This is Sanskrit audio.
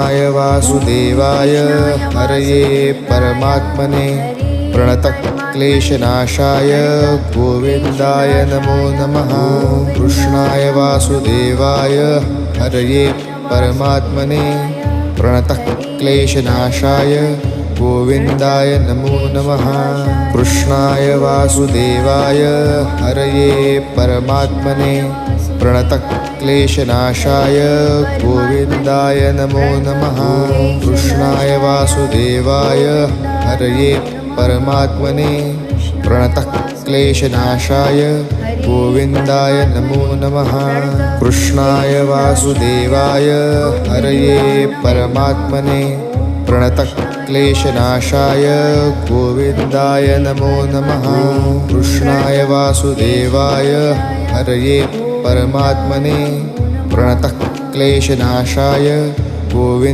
वासुदेवाय हरये परमात्मने प्रणतक्लेशनाशाय गोविन्दाय नमो नमः। कृष्णाय वासुदेवाय हरये परमात्मने प्रणतक्लेशनाशाय गोविन्दाय नमो नमः। कृष्णाय वासुदेवाय हरये परमात्मने प्रणतक्लेशनाशाय गोविन्दाय नमो नमः। कृष्णाय वासुदेवाय हरये परमात्मने प्रणतक्लेशनाशाय गोविन्दाय नमो नमः। कृष्णाय वासुदेवाय हरये परमात्मने प्रणतक्लेशनाशाय गोविन्दाय नमो नमः। कृष्णाय वासुदेवाय हरये परमात्मने प्रणतक्लेशनाशाय गोविन्द